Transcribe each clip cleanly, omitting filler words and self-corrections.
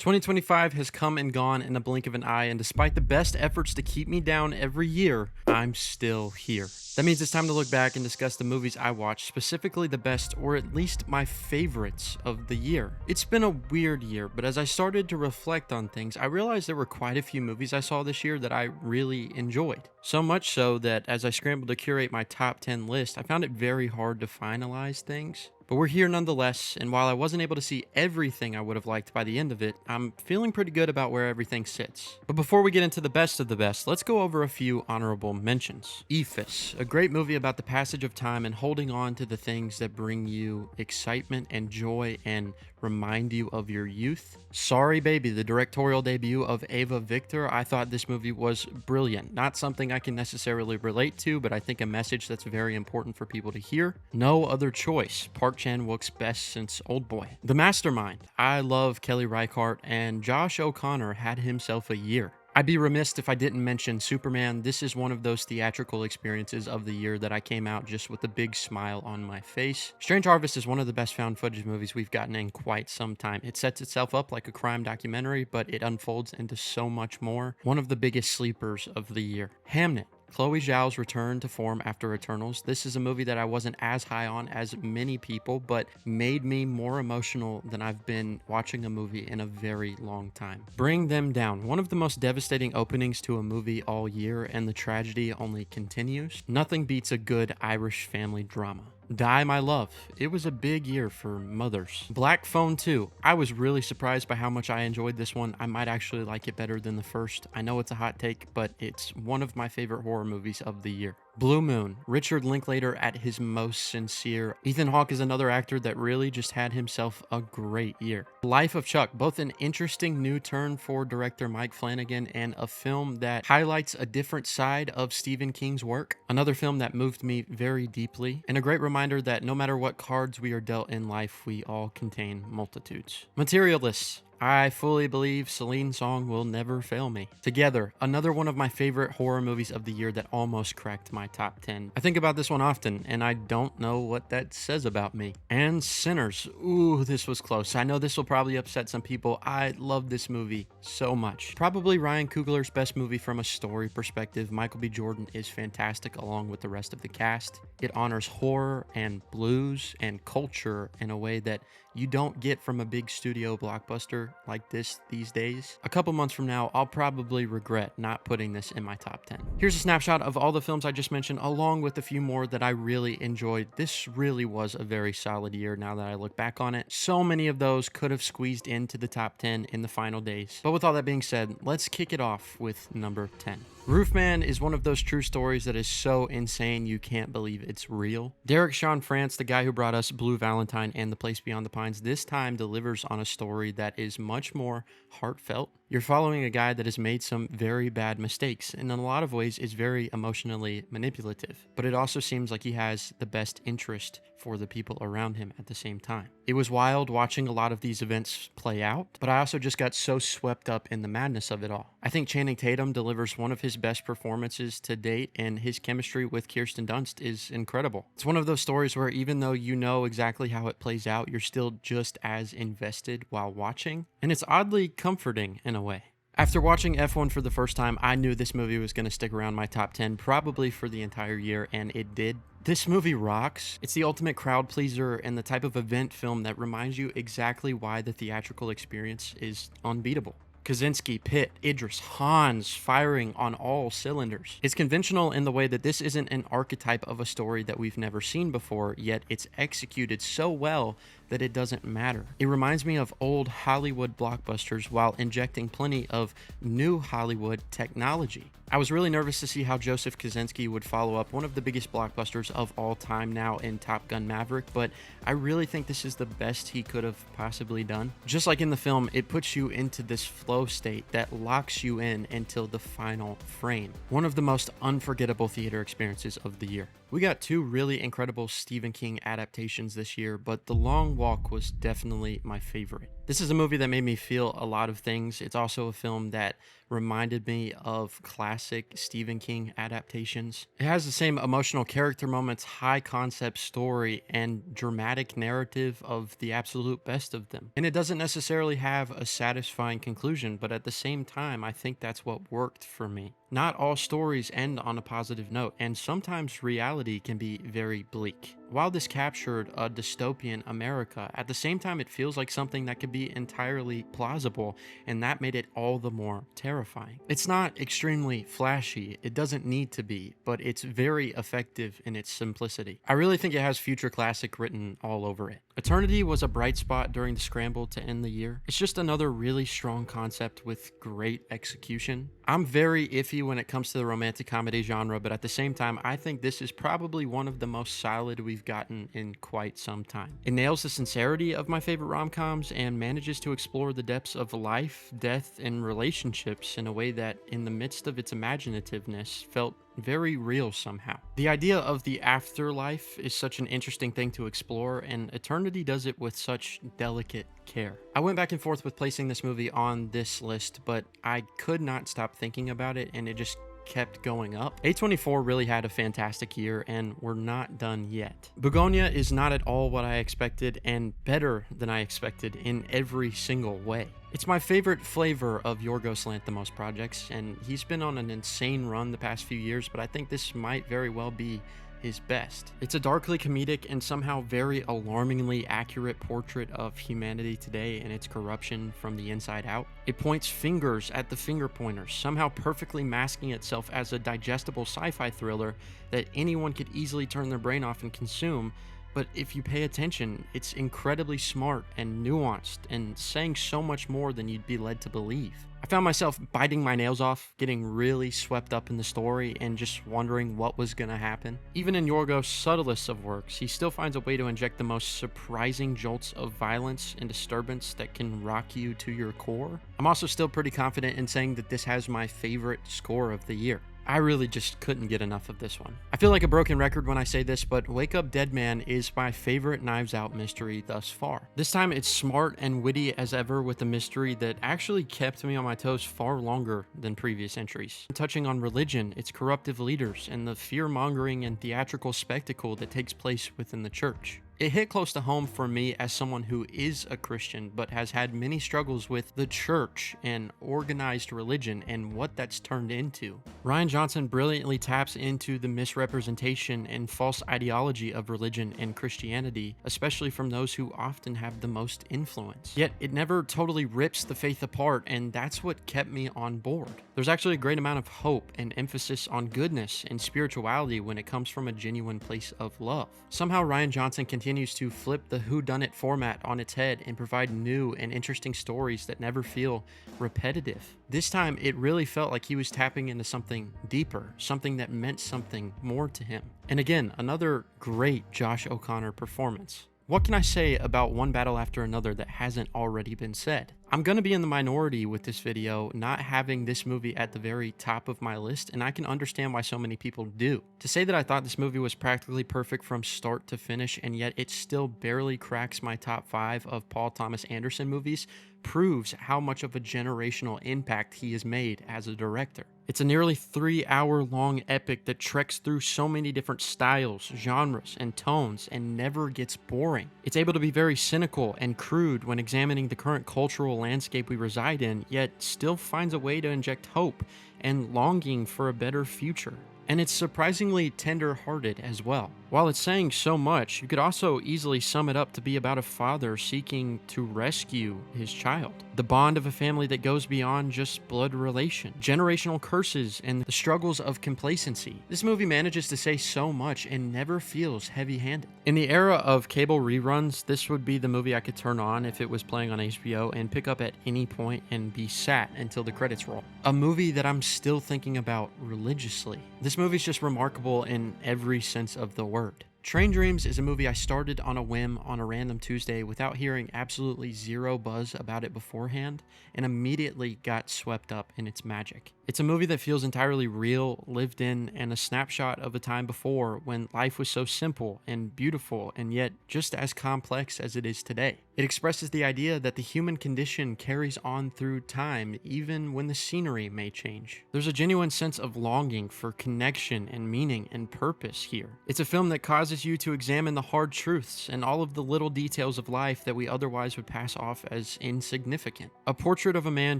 2025 has come and gone in a blink of an eye, and despite the best efforts to keep me down every year, I'm still here. That means it's time to look back and discuss the movies I watched, specifically the best, or at least my favorites of the year. It's been a weird year, but as I started to reflect on things, I realized there were quite a few movies I saw this year that I really enjoyed. So much so that as I scrambled to curate my top 10 list, I found it very hard to finalize things. But we're here nonetheless, and while I wasn't able to see everything I would have liked by the end of it, I'm feeling pretty good about where everything sits. But before we get into the best of the best, let's go over a few honorable mentions. Ephus, a great movie about the passage of time and holding on to the things that bring you excitement and joy and remind you of your youth. Sorry Baby, the directorial debut of Ava Victor. I thought this movie was brilliant. Not something I can necessarily relate to, but I think a message that's very important for people to hear. No Other Choice, Park Chan-wook's best since Oldboy. The Mastermind. I love Kelly Reichardt, and Josh O'Connor had himself a year. I'd be remiss if I didn't mention Superman. This is one of those theatrical experiences of the year that I came out just with a big smile on my face. Strange Harvest is one of the best found footage movies we've gotten in quite some time. It sets itself up like a crime documentary, but it unfolds into so much more. One of the biggest sleepers of the year. Hamnet. Chloe Zhao's return to form after Eternals. This is a movie that I wasn't as high on as many people, but made me more emotional than I've been watching a movie in a very long time. Bring Them Down. One of the most devastating openings to a movie all year, and the tragedy only continues. Nothing beats a good Irish family drama. Die My Love. It was a big year for mothers. Black Phone 2. I was really surprised by how much I enjoyed this one. I might actually like it better than the first. I know it's a hot take, but it's one of my favorite horror movies of the year. Blue Moon. Richard Linklater at his most sincere. Ethan Hawke is another actor that really just had himself a great year. Life of Chuck. Both an interesting new turn for director Mike Flanagan and a film that highlights a different side of Stephen King's work. Another film that moved me very deeply, and a great reminder that no matter what cards we are dealt in life, we all contain multitudes. Materialists. I fully believe Celine Song will never fail me. Together, another one of my favorite horror movies of the year that almost cracked my top 10. I think about this one often, and I don't know what that says about me. And Sinners. Ooh, this was close. I know this will probably upset some people. I love this movie so much. Probably Ryan Coogler's best movie from a story perspective. Michael B. Jordan is fantastic along with the rest of the cast. It honors horror and blues and culture in a way that you don't get from a big studio blockbuster like this these days. A couple months from now, I'll probably regret not putting this in my top 10. Here's a snapshot of all the films I just mentioned, along with a few more that I really enjoyed. This really was a very solid year now that I look back on it. So many of those could have squeezed into the top 10 in the final days. But with all that being said, let's kick it off with number 10. Roofman is one of those true stories that is so insane you can't believe it's real. Derek Sean France, the guy who brought us Blue Valentine and The Place Beyond the Pines, this time delivers on a story that is much more heartfelt. You're following a guy that has made some very bad mistakes, and in a lot of ways is very emotionally manipulative, but it also seems like he has the best interest for the people around him at the same time. It was wild watching a lot of these events play out, but I also just got so swept up in the madness of it all. I think Channing Tatum delivers one of his best performances to date, and his chemistry with Kirsten Dunst is incredible. It's one of those stories where even though you know exactly how it plays out, you're still just as invested while watching, and it's oddly comforting in a way. After watching F1 for the first time, I knew this movie was going to stick around my top 10 probably for the entire year, and it did. This movie rocks. It's the ultimate crowd pleaser and the type of event film that reminds you exactly why the theatrical experience is unbeatable. Kaczynski, Pitt, Idris, Hans firing on all cylinders. It's conventional in the way that this isn't an archetype of a story that we've never seen before, yet it's executed so well that it doesn't matter. It reminds me of old Hollywood blockbusters while injecting plenty of new Hollywood technology. I was really nervous to see how Joseph Kosinski would follow up one of the biggest blockbusters of all time now in Top Gun Maverick, but I really think this is the best he could have possibly done. Just like in the film, it puts you into this flow state that locks you in until the final frame. One of the most unforgettable theater experiences of the year. We got two really incredible Stephen King adaptations this year, but the long Walk was definitely my favorite. This is a movie that made me feel a lot of things. It's also a film that reminded me of classic Stephen King adaptations. It has the same emotional character moments, high concept story, and dramatic narrative of the absolute best of them. And it doesn't necessarily have a satisfying conclusion, but at the same time, I think that's what worked for me. Not all stories end on a positive note, and sometimes reality can be very bleak. While this captured a dystopian America, at the same time it feels like something that could be entirely plausible, and that made it all the more terrifying. It's not extremely flashy, it doesn't need to be, but it's very effective in its simplicity. I really think it has future classic written all over it. Eternity was a bright spot during the scramble to end the year. It's just another really strong concept with great execution. I'm very iffy when it comes to the romantic comedy genre, but at the same time, I think this is probably one of the most solid we've gotten in quite some time. It nails the sincerity of my favorite rom-coms and manages to explore the depths of life, death, and relationships in a way that, in the midst of its imaginativeness, felt very real somehow. The idea of the afterlife is such an interesting thing to explore, and Eternity does it with such delicate care. I went back and forth with placing this movie on this list, but I could not stop thinking about it, and it just kept going up. A24 really had a fantastic year, and we're not done yet. Bugonia is not at all what I expected, and better than I expected in every single way. It's my favorite flavor of Yorgos Lanthimos projects, and he's been on an insane run the past few years, but I think this might very well be his best. It's a darkly comedic and somehow very alarmingly accurate portrait of humanity today and its corruption from the inside out. It points fingers at the finger pointers, somehow perfectly masking itself as a digestible sci-fi thriller that anyone could easily turn their brain off and consume. But if you pay attention, it's incredibly smart and nuanced and saying so much more than you'd be led to believe. I found myself biting my nails off, getting really swept up in the story, and just wondering what was gonna happen. Even in Yorgos' subtlest of works, he still finds a way to inject the most surprising jolts of violence and disturbance that can rock you to your core. I'm also still pretty confident in saying that this has my favorite score of the year. I really just couldn't get enough of this one. I feel like a broken record when I say this, but Wake Up Dead Man is my favorite Knives Out mystery thus far. This time it's smart and witty as ever with a mystery that actually kept me on my toes far longer than previous entries. Touching on religion, its corruptive leaders, and the fear-mongering and theatrical spectacle that takes place within the church. It hit close to home for me as someone who is a Christian but has had many struggles with the church and organized religion and what that's turned into. Rian Johnson brilliantly taps into the misrepresentation and false ideology of religion and Christianity, especially from those who often have the most influence. Yet it never totally rips the faith apart, and that's what kept me on board. There's actually a great amount of hope and emphasis on goodness and spirituality when it comes from a genuine place of love. Somehow Rian Johnson continues to flip the whodunit format on its head and provide new and interesting stories that never feel repetitive. This time, it really felt like he was tapping into something deeper, something that meant something more to him. And again, another great Josh O'Connor performance. What can I say about one battle after another that hasn't already been said? I'm gonna be in the minority with this video, not having this movie at the very top of my list, and I can understand why so many people do. To say that I thought this movie was practically perfect from start to finish, and yet it still barely cracks my top 5 of Paul Thomas Anderson movies, proves how much of a generational impact he has made as a director. It's a nearly 3-hour-long epic that treks through so many different styles, genres, and tones, and never gets boring. It's able to be very cynical and crude when examining the current cultural landscape we reside in, yet still finds a way to inject hope and longing for a better future. And it's surprisingly tender-hearted as well. While it's saying so much, you could also easily sum it up to be about a father seeking to rescue his child. The bond of a family that goes beyond just blood relation, generational curses, and the struggles of complacency. This movie manages to say so much and never feels heavy-handed. In the era of cable reruns, this would be the movie I could turn on if it was playing on HBO and pick up at any point and be sat until the credits roll. A movie that I'm still thinking about religiously. This movie's just remarkable in every sense of the word. Train Dreams is a movie I started on a whim on a random Tuesday without hearing absolutely zero buzz about it beforehand, and immediately got swept up in its magic. It's a movie that feels entirely real, lived in, and a snapshot of a time before when life was so simple and beautiful and yet just as complex as it is today. It expresses the idea that the human condition carries on through time even when the scenery may change. There's a genuine sense of longing for connection and meaning and purpose here. It's a film that causes you to examine the hard truths and all of the little details of life that we otherwise would pass off as insignificant. A portrait of a man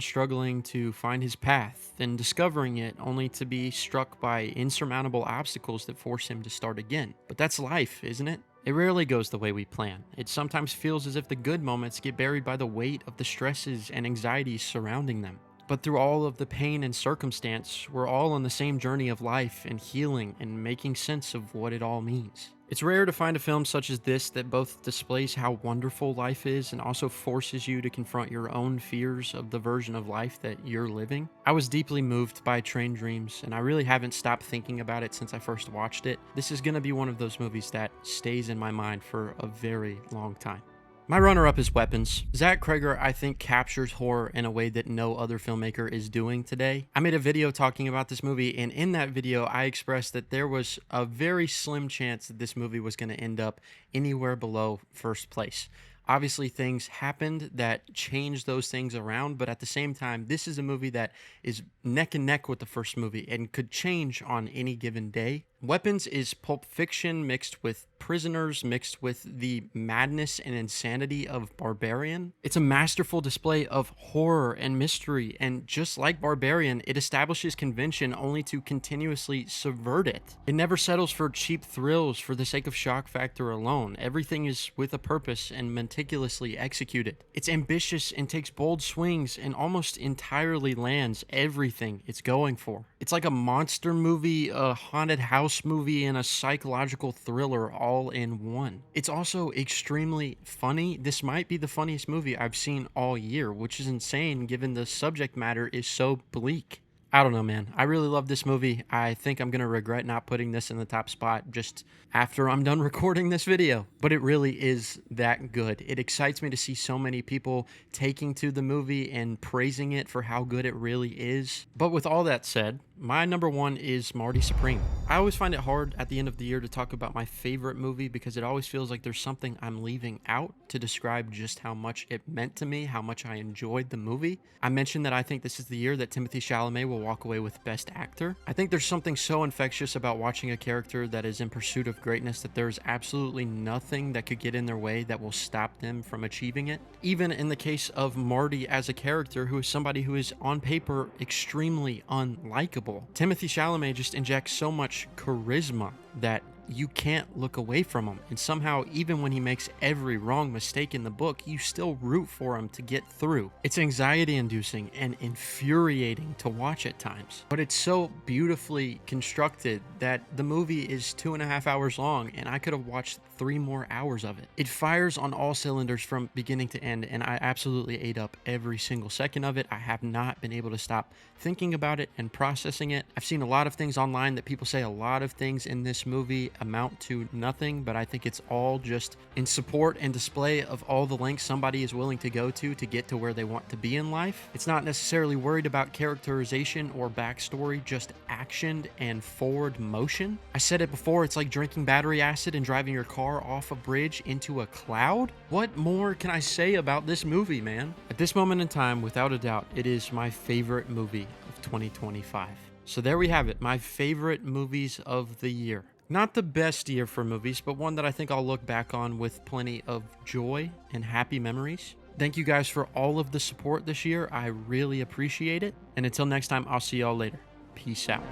struggling to find his path and discovering it only to be struck by insurmountable obstacles that force him to start again. But that's life, isn't it? It rarely goes the way we plan. It sometimes feels as if the good moments get buried by the weight of the stresses and anxieties surrounding them. But through all of the pain and circumstance, we're all on the same journey of life and healing and making sense of what it all means. It's rare to find a film such as this that both displays how wonderful life is and also forces you to confront your own fears of the version of life that you're living. I was deeply moved by Train Dreams, and I really haven't stopped thinking about it since I first watched it. This is going to be one of those movies that stays in my mind for a very long time. My runner-up is Weapons. Zach Cregger, I think, captures horror in a way that no other filmmaker is doing today. I made a video talking about this movie, and in that video, I expressed that there was a very slim chance that this movie was going to end up anywhere below first place. Obviously, things happened that changed those things around, but at the same time, this is a movie that is neck and neck with the first movie and could change on any given day. Weapons is Pulp Fiction mixed with Prisoners, mixed with the madness and insanity of Barbarian. It's a masterful display of horror and mystery, and just like Barbarian, it establishes convention only to continuously subvert it. It never settles for cheap thrills for the sake of shock factor alone. Everything is with a purpose and meticulously executed. It's ambitious and takes bold swings and almost entirely lands everything it's going for. It's like a monster movie, a haunted house movie, and a psychological thriller all in one. It's also extremely funny. This might be the funniest movie I've seen all year, which is insane given the subject matter is so bleak. I don't know, man. I really love this movie. I think I'm going to regret not putting this in the top spot just after I'm done recording this video. But it really is that good. It excites me to see so many people taking to the movie and praising it for how good it really is. But with all that said, my number one is Marty Supreme. I always find it hard at the end of the year to talk about my favorite movie because it always feels like there's something I'm leaving out to describe just how much it meant to me, how much I enjoyed the movie. I mentioned that I think this is the year that Timothée Chalamet will walk away with Best Actor. I think there's something so infectious about watching a character that is in pursuit of greatness that there's absolutely nothing that could get in their way that will stop them from achieving it. Even in the case of Marty as a character who is somebody who is on paper extremely unlikable, Timothée Chalamet just injects so much charisma that you can't look away from him. And somehow, even when he makes every wrong mistake in the book, you still root for him to get through. It's anxiety-inducing and infuriating to watch at times. But it's so beautifully constructed that the movie is 2.5 hours long, and I could have watched 3 more hours of it. It fires on all cylinders from beginning to end, and I absolutely ate up every single second of it. I have not been able to stop thinking about it and processing it. I've seen a lot of things online that people say a lot of things in this movie amount to nothing, but I think it's all just in support and display of all the lengths somebody is willing to go to get to where they want to be in life. It's not necessarily worried about characterization or backstory, just action and forward motion. I said it before, it's like drinking battery acid and driving your car off a bridge into a cloud. What more can I say about this movie, man? At this moment in time, without a doubt, it is my favorite movie of 2025. So there we have it, my favorite movies of the year. Not the best year for movies, but one that I think I'll look back on with plenty of joy and happy memories. Thank you guys for all of the support this year. I really appreciate it. And until next time, I'll see y'all later. Peace out.